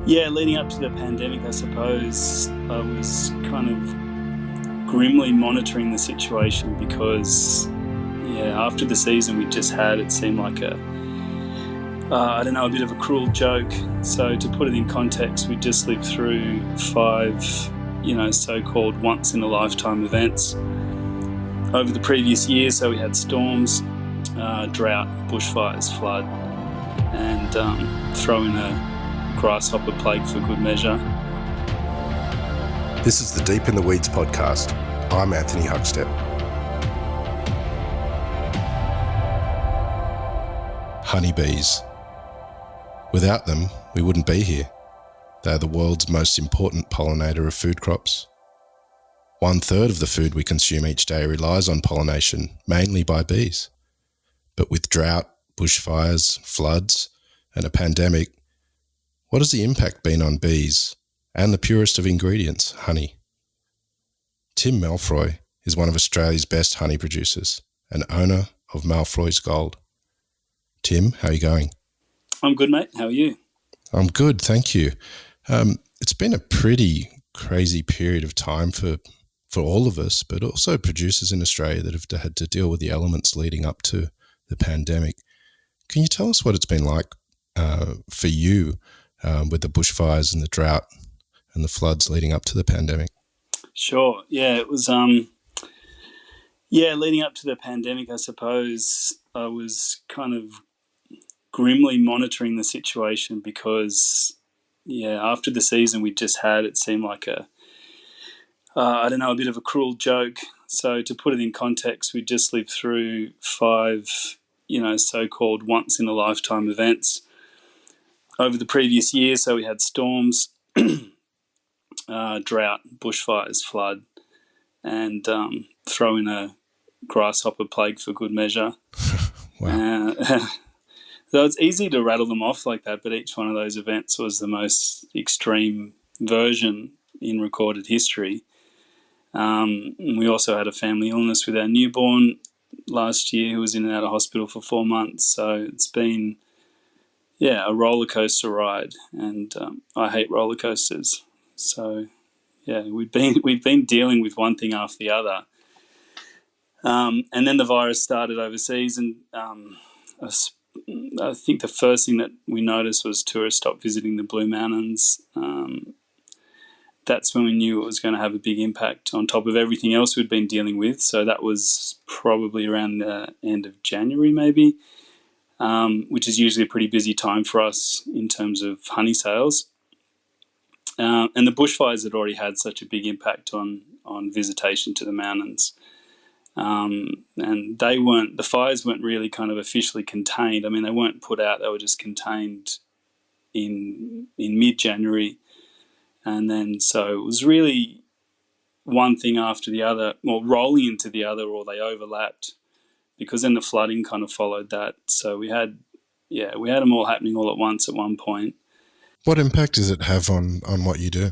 Yeah, leading up to the pandemic, I suppose I was kind of grimly monitoring the situation because, after the season we just had, it seemed like I don't know, a bit of a cruel joke. So to put it in context, we just lived through five, so-called once-in-a-lifetime events over the previous year. So we had storms, drought, bushfires, flood, and throw in a grasshopper plague for good measure. This is the Deep in the Weeds podcast. I'm Anthony Huckstep. Honeybees. Without them, we wouldn't be here. They are the world's most important pollinator of food crops. 1/3 of the food we consume each day relies on pollination, mainly by bees. But with drought, bushfires, floods, and a pandemic, what has the impact been on bees and the purest of ingredients, honey? Tim Malfroy is one of Australia's best honey producers and owner of Malfroy's Gold. Tim, how are you going? I'm good, mate. How are you? I'm good, thank you. It's been a pretty crazy period of time for all of us, but also producers in Australia that have had to deal with the elements leading up to the pandemic. Can you tell us what it's been like for you with the bushfires and the drought and the floods leading up to the pandemic? Sure. Yeah, it was. Leading up to the pandemic, I suppose I was kind of grimly monitoring the situation because, after the season we just had, it seemed like I don't know, a bit of a cruel joke. So to put it in context, we just lived through five, so-called once-in-a-lifetime events over the previous year. So we had storms, drought, bushfires, flood, and throw in a grasshopper plague for good measure. Wow. So it's easy to rattle them off like that, but each one of those events was the most extreme version in recorded history. We also had a family illness with our newborn last year who was in and out of hospital for 4 months. So it's been, a roller coaster ride, and I hate roller coasters. So we've been dealing with one thing after the other, and then the virus started overseas, and I think the first thing that we noticed was tourists stopped visiting the Blue Mountains. That's when we knew it was going to have a big impact on top of everything else we'd been dealing with. So that was probably around the end of January, maybe, which is usually a pretty busy time for us in terms of honey sales. And the bushfires had already had such a big impact on visitation to the mountains. And the fires weren't really kind of officially contained. I mean, they weren't put out, they were just contained in mid-January. And then so it was really one thing after the other, or rolling into the other, or they overlapped, because then the flooding kind of followed that. So we had them all happening all at once at one point. What impact does it have on what you do?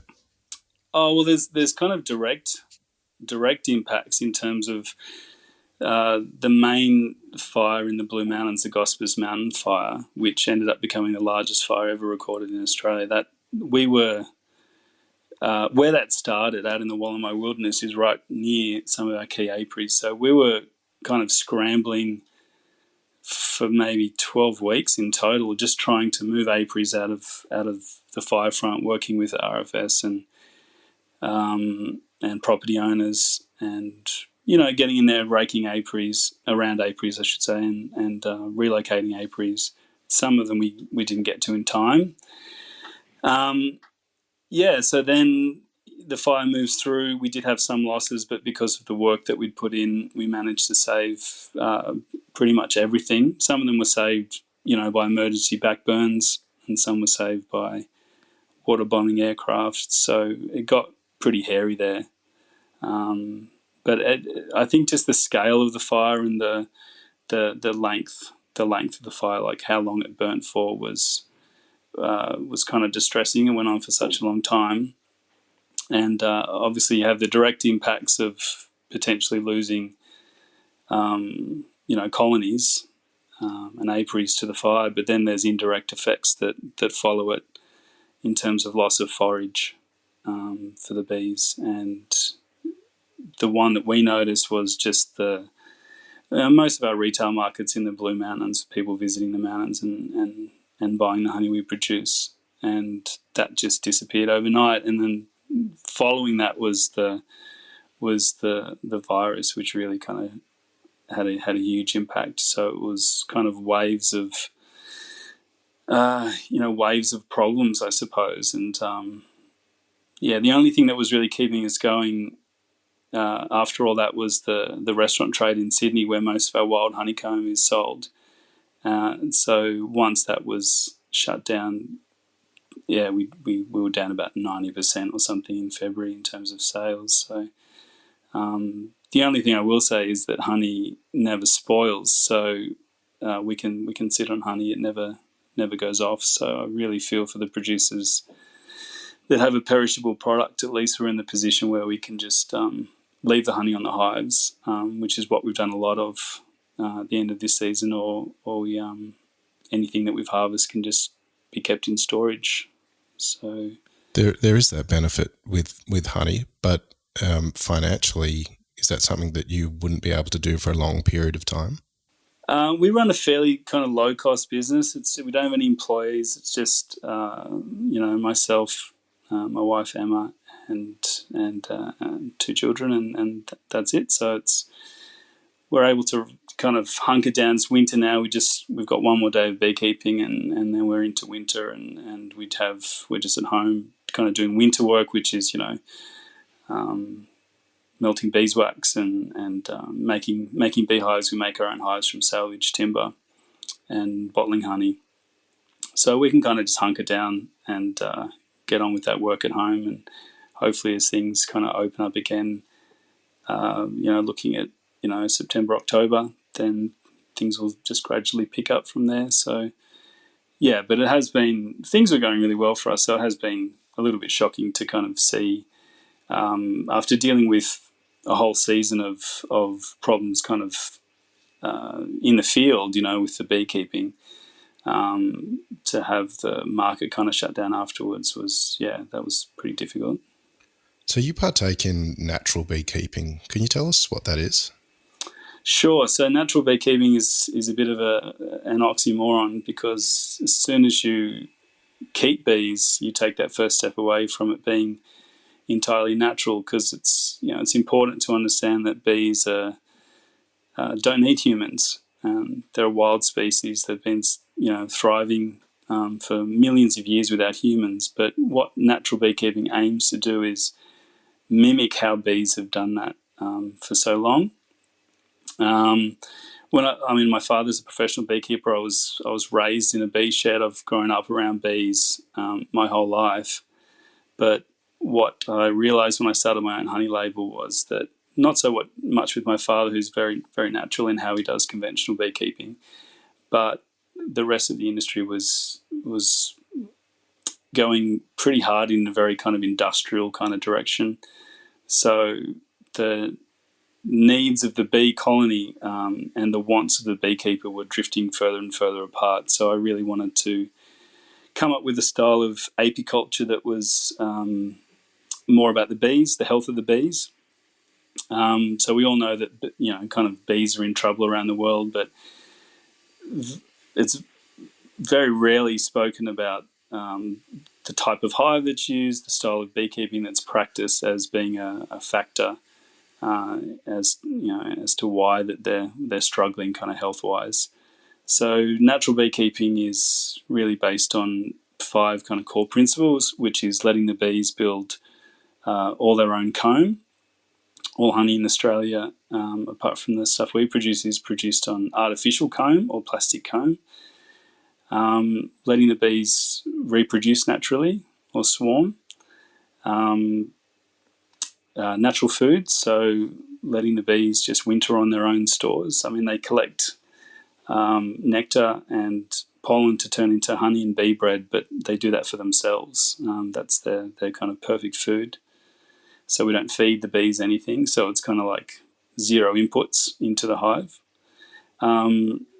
Oh, well, there's kind of direct impacts in terms of the main fire in the Blue Mountains, the Gospers Mountain fire, which ended up becoming the largest fire ever recorded in Australia. That we were where that started, out in the Wollemi Wilderness, is right near some of our key apiaries. So we were kind of scrambling for maybe 12 weeks in total, just trying to move apiaries out of the fire front, working with RFS and property owners, and getting in there, raking apiaries, around apiaries, I should say, and relocating apiaries. Some of them we didn't get to in time. So then the fire moves through. We did have some losses, but because of the work that we'd put in, we managed to save pretty much everything. Some of them were saved, by emergency backburns, and some were saved by water bombing aircraft. So it got pretty hairy there. But I think just the scale of the fire and the length of the fire, like how long it burnt for, was kind of distressing. It went on for such a long time. And obviously you have the direct impacts of potentially losing, colonies and apiaries to the fire, but then there's indirect effects that follow it in terms of loss of forage for the bees. And the one that we noticed was just most of our retail markets in the Blue Mountains, people visiting the mountains and buying the honey we produce. And that just disappeared overnight. And then following that was the virus, which really kind of had a huge impact. So it was kind of waves of problems, I suppose. And the only thing that was really keeping us going after all that was the restaurant trade in Sydney, where most of our wild honeycomb is sold. And so once that was shut down, we were down about 90% or something in February in terms of sales. So the only thing I will say is that honey never spoils. So we can sit on honey; it never goes off. So I really feel for the producers that have a perishable product. At least we're in the position where we can just leave the honey on the hives, which is what we've done a lot of at the end of this season, or we anything that we've harvested can just be kept in storage. So there is that benefit with honey, but financially, is that something that you wouldn't be able to do for a long period of time? We run a fairly kind of low cost business. We don't have any employees. It's just myself, my wife Emma, and two children, and that's it. So we're able to kind of hunker down. It's winter now. We've got one more day of beekeeping, and then we're into winter, and we're just at home kind of doing winter work, which is melting beeswax and making beehives. We make our own hives from salvage timber and bottling honey. So we can kind of just hunker down and get on with that work at home, and hopefully as things kind of open up again, looking at September, October, then things will just gradually pick up from there. So yeah, but things were going really well for us. So it has been a little bit shocking to kind of see after dealing with a whole season of problems kind of in the field, with the beekeeping, to have the market kind of shut down afterwards that was pretty difficult. So you partake in natural beekeeping. Can you tell us what that is? Sure. So natural beekeeping is a bit of an oxymoron, because as soon as you keep bees, you take that first step away from it being entirely natural, because it's important to understand that bees don't need humans. They're a wild species. They've been thriving for millions of years without humans. But what natural beekeeping aims to do is mimic how bees have done that for so long. My father's a professional beekeeper. I was raised in a bee shed. I've grown up around bees my whole life. But what I realised when I started my own honey label was that not so much with my father, who's very, very natural in how he does conventional beekeeping, but the rest of the industry was going pretty hard in a very kind of industrial kind of direction. So the needs of the bee colony and the wants of the beekeeper were drifting further and further apart. So I really wanted to come up with a style of apiculture that was more about the bees, the health of the bees. So we all know that kind of bees are in trouble around the world, but it's very rarely spoken about the type of hive that's used, the style of beekeeping that's practiced as being a factor as to why that they're struggling kind of health wise. So natural beekeeping is really based on 5 kind of core principles, which is letting the bees build all their own comb. All honey in Australia, apart from the stuff we produce, is produced on artificial comb or plastic comb. Letting the bees reproduce naturally or swarm. Natural foods, so letting the bees just winter on their own stores. I mean, they collect nectar and pollen to turn into honey and bee bread, but they do that for themselves. That's their kind of perfect food. So we don't feed the bees anything, so it's kind of like zero inputs into the hive.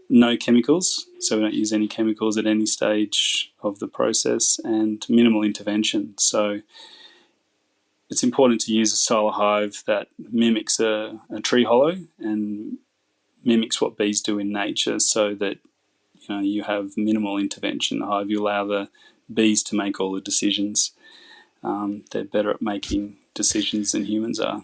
no chemicals, so we don't use any chemicals at any stage of the process, and minimal intervention. So it's important to use a style of hive that mimics a tree hollow and mimics what bees do in nature, so that you have minimal intervention in the hive. You allow the bees to make all the decisions. They're better at making decisions than humans are.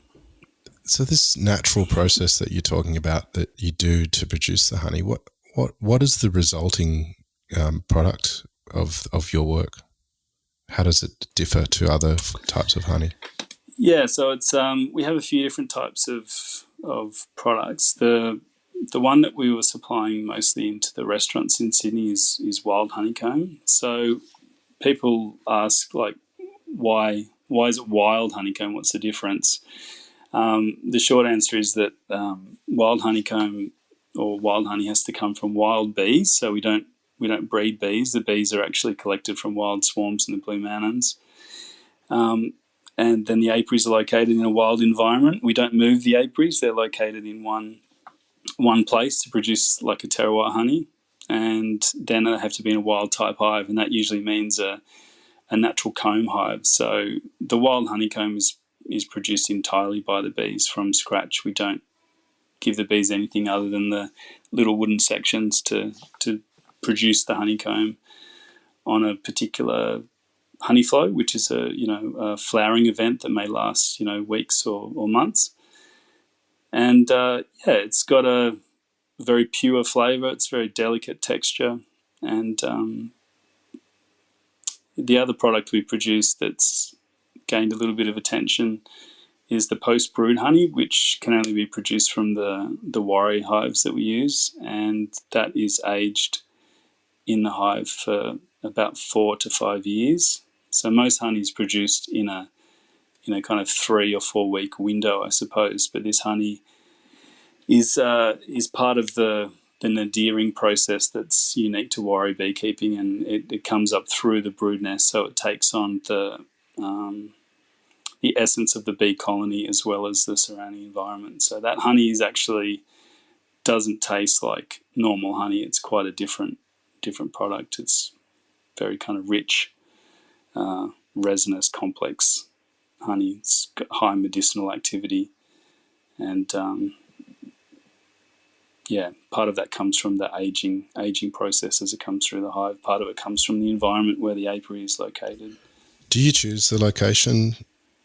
So this natural process that you're talking about that you do to produce the honey, what is the resulting product of your work? How does it differ to other types of honey? Yeah, so it's we have a few different types of products. The one that we were supplying mostly into the restaurants in Sydney is wild honeycomb. So people ask, like, why is it wild honeycomb? What's the difference? The short answer is that wild honeycomb or wild honey has to come from wild bees. So we don't breed bees. The bees are actually collected from wild swarms in the Blue Mountains. And then the apiaries are located in a wild environment. We don't move the apiaries. They're located in one place to produce like a terroir honey. And then they have to be in a wild type hive, and that usually means a natural comb hive. So the wild honeycomb is produced entirely by the bees from scratch. We don't give the bees anything other than the little wooden sections to produce the honeycomb on a particular honey flow, which is a flowering event that may last weeks or months. And it's got a very pure flavour. It's very delicate texture. And the other product we produce that's gained a little bit of attention is the post-brood honey, which can only be produced from the warri hives that we use, and that is aged in the hive for about 4 to 5 years. So most honey is produced in a kind of 3 or 4 week window, I suppose. But this honey is part of the nadiring process that's unique to warri beekeeping, and it comes up through the brood nest, so it takes on the essence of the bee colony as well as the surrounding environment. So that honey doesn't taste like normal honey. It's quite a different product. It's very kind of rich, resinous, complex honey. It's got high medicinal activity, and part of that comes from the aging process as it comes through the hive. Part of it comes from the environment where the apiary is located. Do you choose the location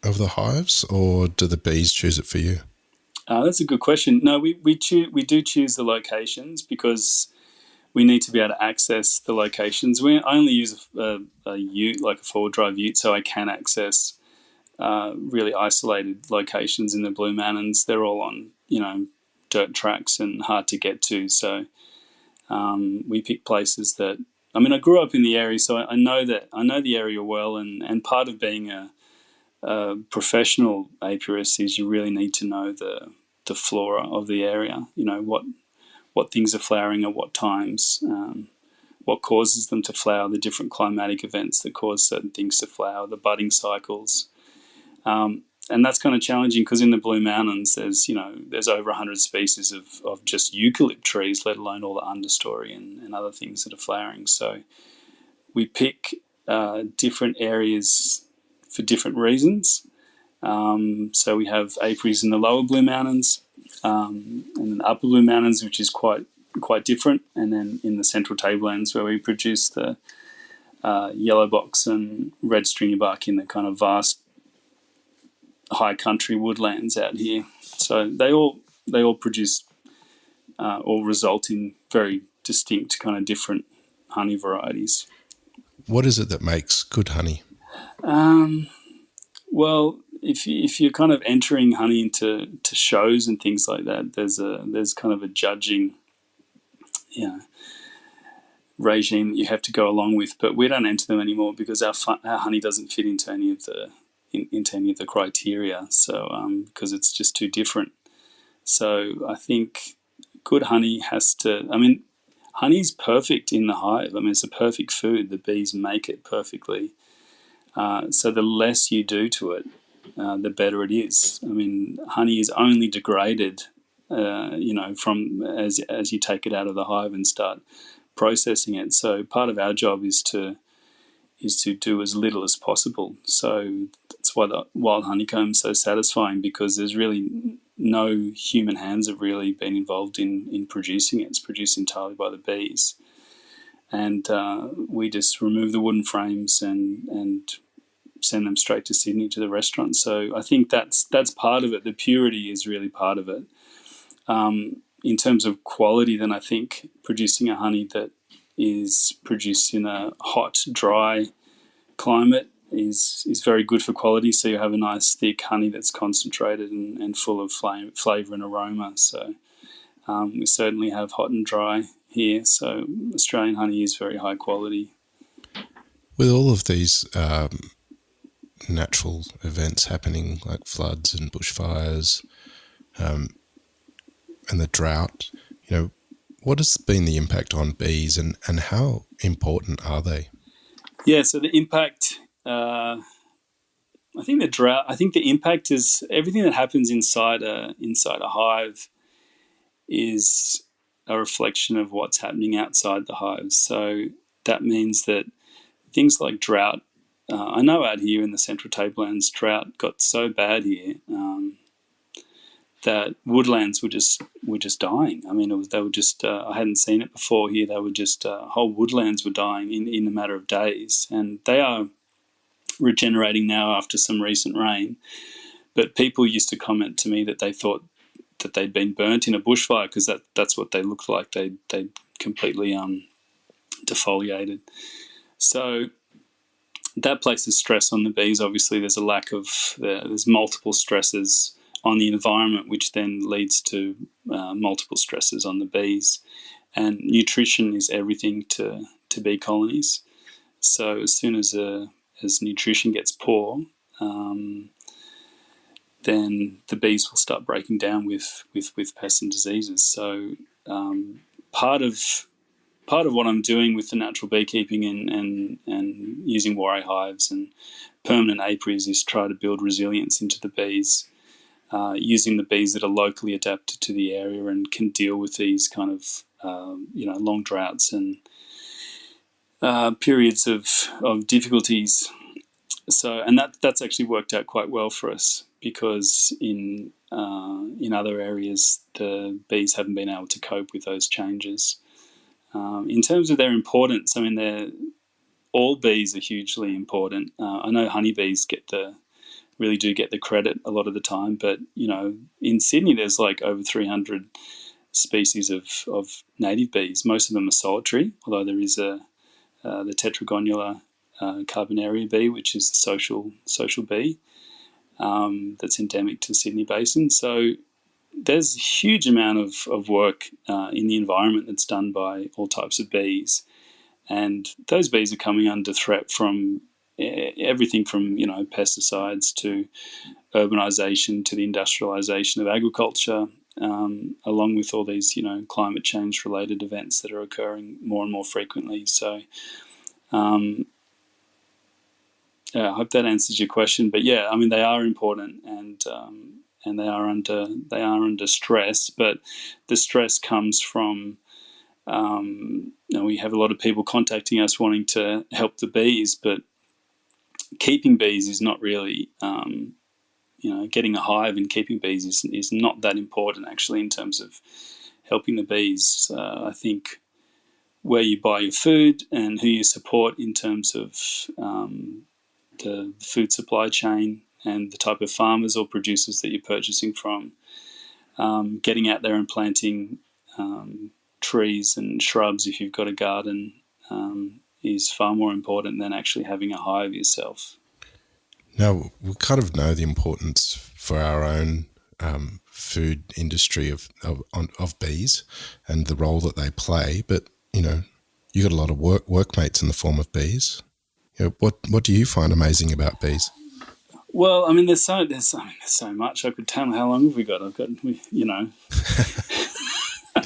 of the hives, or do the bees choose it for you? That's a good question. No, we do choose the locations because we need to be able to access the locations. I only use a ute, like a four-wheel drive ute, so I can access really isolated locations in the Blue Mountains. They're all on dirt tracks and hard to get to. So we pick places that. I mean, I grew up in the area, so I know the area well, and part of being a professional apiarist is you really need to know the flora of the area. What things are flowering at what times, what causes them to flower, the different climatic events that cause certain things to flower, the budding cycles. And that's kind of challenging because in the Blue Mountains there's over 100 species of just eucalypt trees, let alone all the understory and other things that are flowering. So we pick different areas for different reasons. So we have apiaries in the lower Blue Mountains, and then the upper Blue Mountains, which is quite different, and then in the central tablelands where we produce the yellow box and red stringy bark in the kind of vast high country woodlands out here. So they all produce or result in very distinct kind of different honey varieties. What is it that makes good honey? Well, if you're kind of entering honey into shows and things like that, there's kind of a judging, regime that you have to go along with. But we don't enter them anymore because our honey doesn't fit into any of the criteria. So because it's just too different. So I think good honey has to. I mean, honey's perfect in the hive. I mean, it's a perfect food. The bees make it perfectly. So the less you do to it, the better it is. I mean, honey is only degraded from as you take it out of the hive and start processing it. So part of our job is to do as little as possible. So that's why the wild honeycomb is so satisfying, because there's really no human hands have really been involved in producing it. It's produced entirely by the bees. And we just remove the wooden frames and send them straight to Sydney to the restaurant. So I think that's part of it. The purity is really part of it. In terms of quality, then I think producing a honey that is produced in a hot, dry climate is very good for quality. So you have a nice thick honey that's concentrated and full of flavour and aroma. So we certainly have hot and dry here. So Australian honey is very high quality. With all of these natural events happening, like floods and bushfires, and the drought, what has been the impact on bees, and how important are they? Yeah, so the impact, I think the impact is everything that happens inside a hive is a reflection of what's happening outside the hive. So that means that things like drought, I know out here in the Central Tablelands, drought got so bad here that woodlands were just dying. I mean, they were just I hadn't seen it before here. They were just whole woodlands were dying in a matter of days, and they are regenerating now after some recent rain. But people used to comment to me that they thought that they'd been burnt in a bushfire, because that's what they looked like. They completely defoliated. So that places stress on the bees. Obviously, there's there's multiple stresses on the environment, which then leads to multiple stresses on the bees. And nutrition is everything to bee colonies. So as soon as nutrition gets poor, then the bees will start breaking down with pests and diseases. So part of what I'm doing with the natural beekeeping and using warray hives and permanent apiaries is try to build resilience into the bees, using the bees that are locally adapted to the area and can deal with these kind of long droughts and periods of difficulties. So, and that's actually worked out quite well for us, because in other areas the bees haven't been able to cope with those changes. In terms of their importance, I mean, all bees are hugely important. I know honeybees really do get the credit a lot of the time, but in Sydney there's like over 300 species of native bees. Most of them are solitary, although there is the tetragonula carbonaria bee, which is the social bee that's endemic to the Sydney Basin. So there's a huge amount of work in the environment that's done by all types of bees, and those bees are coming under threat from everything from pesticides to urbanisation to the industrialisation of agriculture, along with all these climate change related events that are occurring more and more frequently. So I hope that answers your question. But yeah, I mean, they are important, and they are under stress. But the stress comes from we have a lot of people contacting us wanting to help the bees, but keeping bees is not really getting a hive and keeping bees is not that important actually in terms of helping the bees. I think where you buy your food and who you support in terms of the food supply chain and the type of farmers or producers that you're purchasing from, getting out there and planting trees and shrubs if you've got a garden is far more important than actually having a hive yourself. Now, we kind of know the importance for our own food industry of bees and the role that they play, but you got a lot of workmates in the form of bees. What do you find amazing about bees? Well, I mean, there's so much. I could tell them. How long have we got?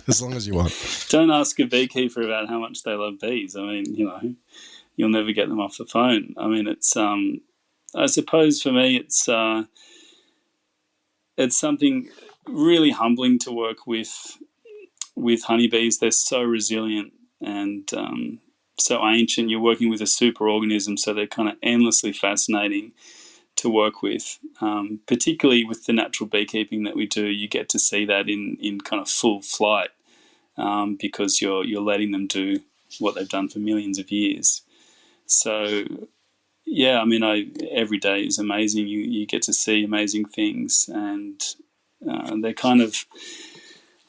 As long as you want. Don't ask a beekeeper about how much they love bees. I mean, you'll never get them off the phone. I mean, it's I suppose for me, it's something. really humbling to work with honeybees. They're so resilient and so ancient. You're working with a superorganism, so they're kind of endlessly fascinating to work with. Particularly with the natural beekeeping that we do, you get to see that in kind of full flight, because you're letting them do what they've done for millions of years. So yeah, I mean, every day is amazing. You get to see amazing things, and they're kind of,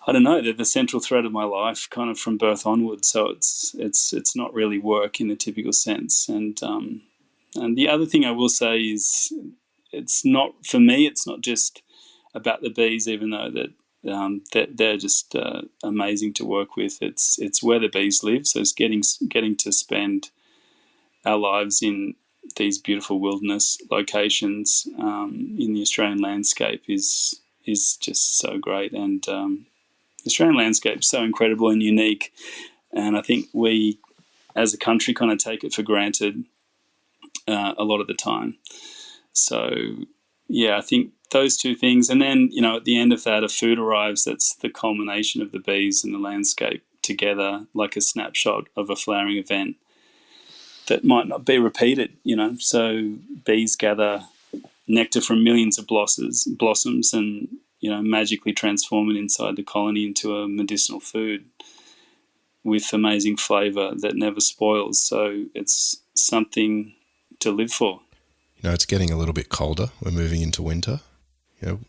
I don't know, they're the central thread of my life, kind of from birth onwards. So it's not really work in the typical sense. And the other thing I will say is, it's not, for me, it's not just about the bees, even though that they're just amazing to work with. It's where the bees live. So it's getting to spend our lives in these beautiful wilderness locations in the Australian landscape is just so great. And the Australian landscape is so incredible and unique. And I think we, as a country, kind of take it for granted a lot of the time. So yeah, I think those two things. And then, at the end of that, a food arrives that's the culmination of the bees and the landscape together, like a snapshot of a flowering event that might not be repeated. So bees gather nectar from millions of blossoms and, magically transform it inside the colony into a medicinal food with amazing flavour that never spoils. So it's something to live for. It's getting a little bit colder. We're moving into winter.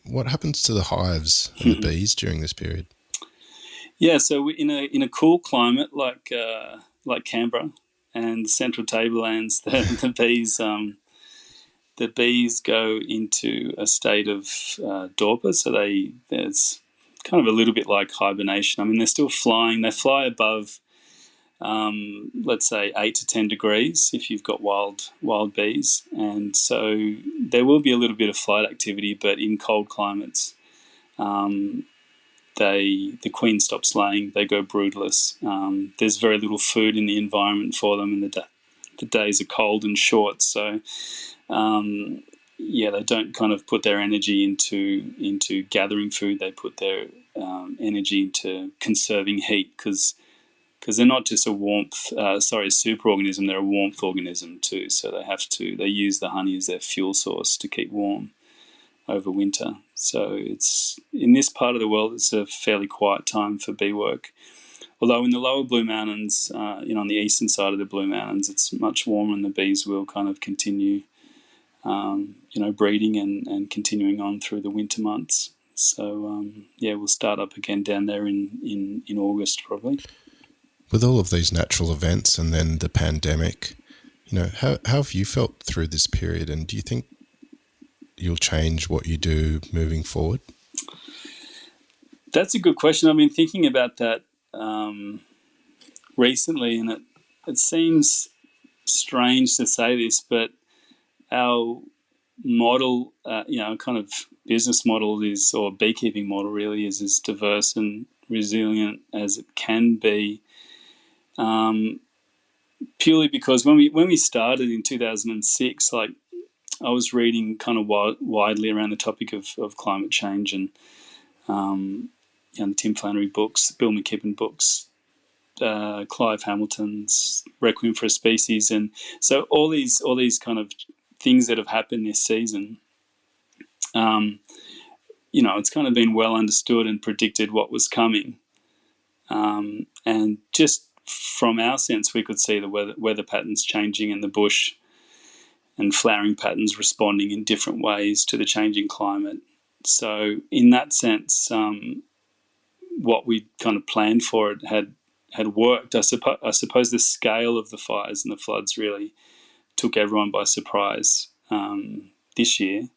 What happens to the hives and the bees during this period? Yeah, so in a cool climate like Canberra and the Central Tablelands, the bees go into a state of torpor. So there's kind of a little bit like hibernation. I mean, they're still flying. They fly above, let's say, 8 to 10 degrees if you've got wild bees. And so there will be a little bit of flight activity, but in cold climates, the queen stops laying. They go broodless. There's very little food in the environment for them, and the days are cold and short. So they don't kind of put their energy into gathering food. They put their energy into conserving heat, because they're not just a superorganism. They're a warmth organism too. So they use the honey as their fuel source to keep warm over winter. So it's, in this part of the world, it's a fairly quiet time for bee work. Although in the lower Blue Mountains, on the eastern side of the Blue Mountains, it's much warmer, and the bees will kind of continue, breeding and continuing on through the winter months. So we'll start up again down there in August probably. With all of these natural events and then the pandemic, how have you felt through this period, and do you think you'll change what you do moving forward? That's a good question. I've been thinking about that recently, and it seems strange to say this, but our model, kind of business model or beekeeping model really is as diverse and resilient as it can be. Purely because when we started in 2006, like, I was reading kind of widely around the topic of climate change, and the Tim Flannery books, Bill McKibben books, Clive Hamilton's Requiem for a Species, and so all these kind of things that have happened this season. It's kind of been well understood and predicted what was coming, and just from our sense, we could see the weather patterns changing in the bush, and flowering patterns responding in different ways to the changing climate. So in that sense, what we kind of planned for it had worked. I suppose the scale of the fires and the floods really took everyone by surprise this year.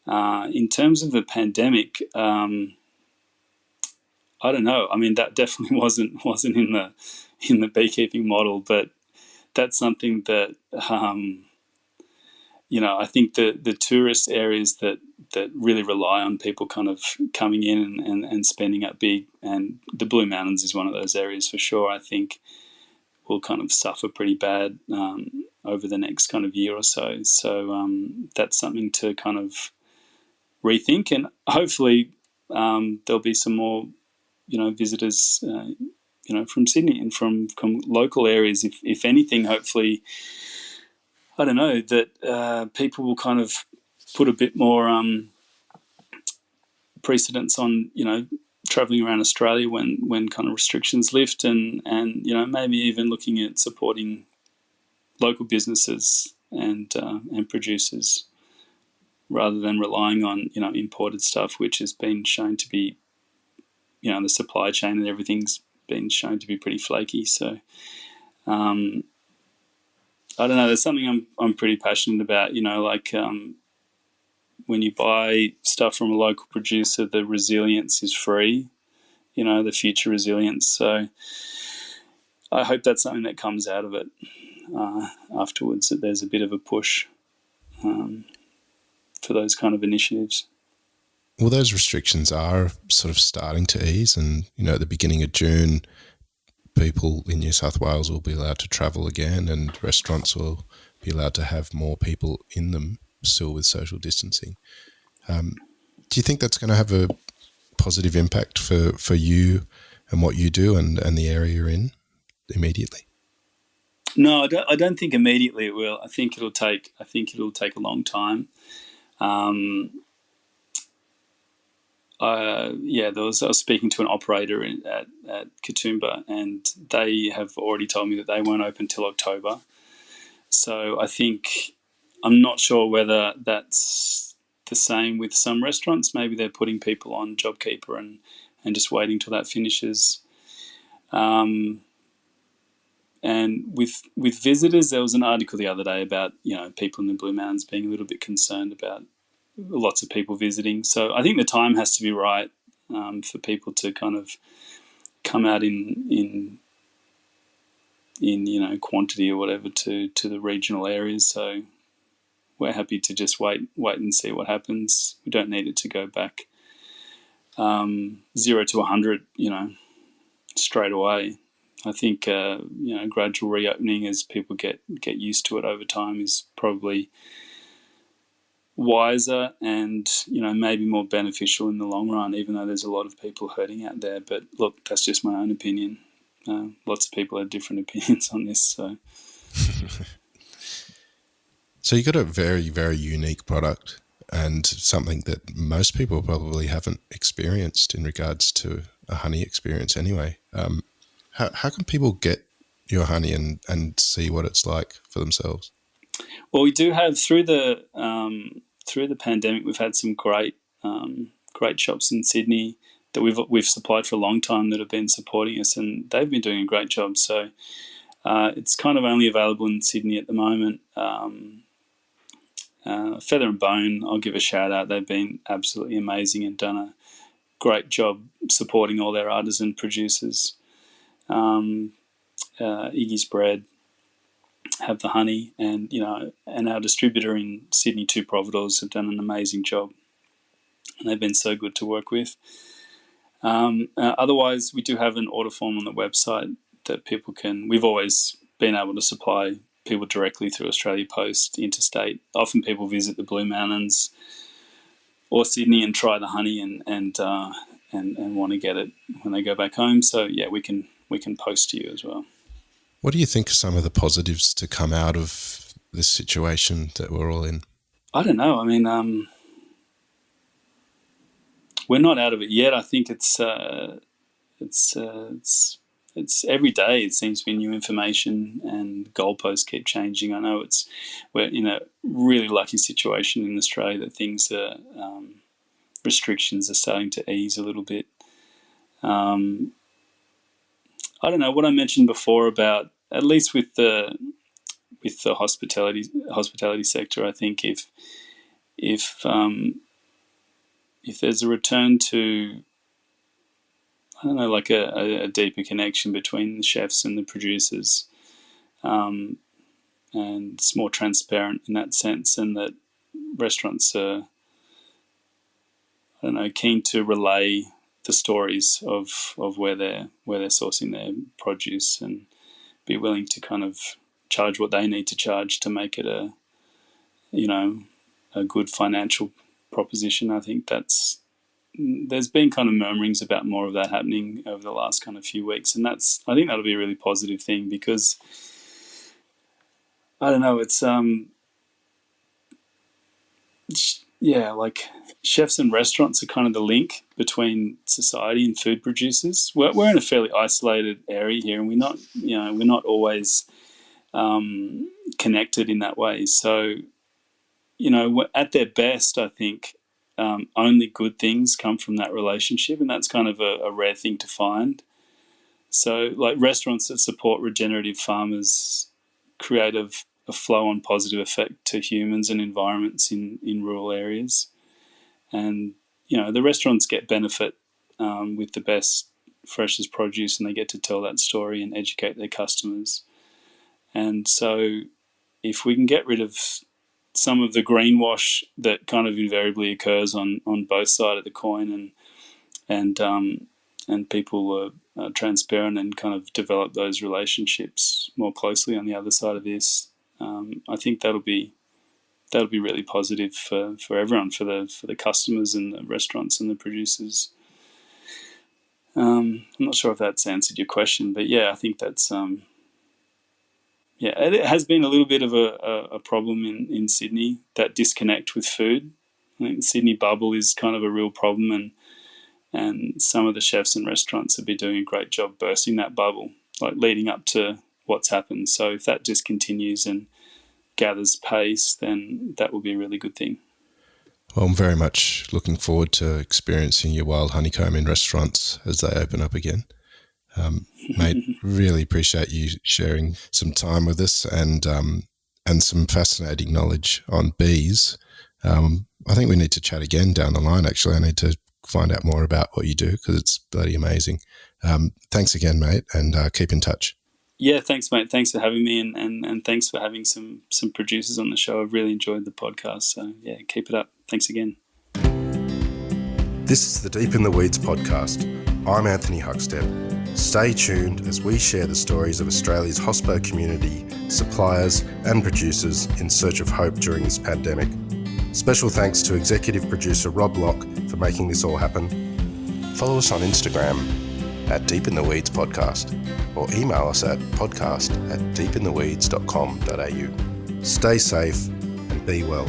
In terms of the pandemic, I don't know. I mean, that definitely wasn't in the beekeeping model, but that's something that I think the tourist areas that really rely on people kind of coming in and spending up big, and the Blue Mountains is one of those areas for sure, I think will kind of suffer pretty bad over the next kind of year or so. So that's something to kind of rethink, and hopefully there'll be some more, visitors, from Sydney and from local areas. If anything, hopefully, I don't know, that people will kind of put a bit more precedence on, travelling around Australia when kind of restrictions lift, and maybe even looking at supporting local businesses and producers rather than relying on imported stuff, which has been shown to be, the supply chain and everything's been shown to be pretty flaky. So I don't know. There's something I'm pretty passionate about. When you buy stuff from a local producer, the resilience is free. The future resilience. So I hope that's something that comes out of it afterwards. That there's a bit of a push for those kind of initiatives. Well, those restrictions are sort of starting to ease, and at the beginning of June, people in New South Wales will be allowed to travel again, and restaurants will be allowed to have more people in them, still with social distancing. Do you think that's going to have a positive impact for you and what you do and the area you're in immediately? No, I don't think immediately it will. I think it'll take a long time. I was speaking to an operator at Katoomba, and they have already told me that they won't open till October. So I think, I'm not sure whether that's the same with some restaurants. Maybe they're putting people on JobKeeper and just waiting till that finishes. And with visitors, there was an article the other day about people in the Blue Mountains being a little bit concerned about lots of people visiting. So I think the time has to be right for people to kind of come out in quantity or whatever to the regional areas. So we're happy to just wait and see what happens. We don't need it to go back 0 to 100, straight away. I think gradual reopening as people get used to it over time is probably wiser and maybe more beneficial in the long run, even though there's a lot of people hurting out there. But look, that's just my own opinion. Lots of people have different opinions on this. So you got a very, very unique product and something that most people probably haven't experienced in regards to a honey experience anyway. How can people get your honey and see what it's like for themselves? Well, we do have through the pandemic, we've had some great shops in Sydney that we've supplied for a long time that have been supporting us, and they've been doing a great job. So it's kind of only available in Sydney at the moment. Feather and Bone, I'll give a shout out. They've been absolutely amazing and done a great job supporting all their artisan producers. Iggy's Bread have the honey, and our distributor in Sydney, Two Providors, have done an amazing job, and they've been so good to work with. Otherwise, we do have an order form on the website that people can. We've always been able to supply people directly through Australia Post, interstate. Often people visit the Blue Mountains or Sydney and try the honey and want to get it when they go back home. So yeah, we can post to you as well. What do you think are some of the positives to come out of this situation that we're all in? I don't know. I mean, we're not out of it yet. I think it's every day. It seems to be new information, and goalposts keep changing. I know we're in a really lucky situation in Australia that things are restrictions are starting to ease a little bit. I don't know what I mentioned before about, at least with the hospitality sector. I think if there's a return to, I don't know, like a deeper connection between the chefs and the producers, and it's more transparent in that sense, and that restaurants are, I don't know, keen to relay the stories of where they're sourcing their produce, and be willing to kind of charge what they need to charge to make it a good financial proposition. I think that's there's been kind of murmurings about more of that happening over the last kind of few weeks, and I think that'll be a really positive thing, because I don't know, it's like chefs and restaurants are kind of the link between society and food producers. We're in a fairly isolated area here, and we're not always connected in that way. So, at their best, I think only good things come from that relationship, and that's kind of a rare thing to find. So, like, restaurants that support regenerative farmers create a flow-on positive effect to humans and environments in rural areas. And, the restaurants get benefit with the best, freshest produce, and they get to tell that story and educate their customers. And so if we can get rid of some of the greenwash that kind of invariably occurs on both sides of the coin, and people are transparent and kind of develop those relationships more closely on the other side of this, I think that'll be really positive for everyone, for the customers and the restaurants and the producers. I'm not sure if that's answered your question, but yeah, I think that's it has been a little bit of a problem in Sydney, that disconnect with food. I think the Sydney bubble is kind of a real problem, and some of the chefs and restaurants have been doing a great job bursting that bubble, like leading up to what's happened. So if that just continues and gathers pace, then that will be a really good thing. Well, I'm very much looking forward to experiencing your wild honeycomb in restaurants as they open up again. Mate, really appreciate you sharing some time with us and some fascinating knowledge on bees. I think we need to chat again down the line, actually. I need to find out more about what you do, because it's bloody amazing. Thanks again, mate, and keep in touch. Yeah, thanks, mate. Thanks for having me, and thanks for having some producers on the show. I've really enjoyed the podcast. So, yeah, keep it up. Thanks again. This is the Deep in the Weeds podcast. I'm Anthony Huckstep. Stay tuned as we share the stories of Australia's hospo community, suppliers and producers in search of hope during this pandemic. Special thanks to executive producer Rob Locke for making this all happen. Follow us on Instagram at Deep in the Weeds Podcast, or email us at podcast@deepintheweeds.com.au. Stay safe and be well.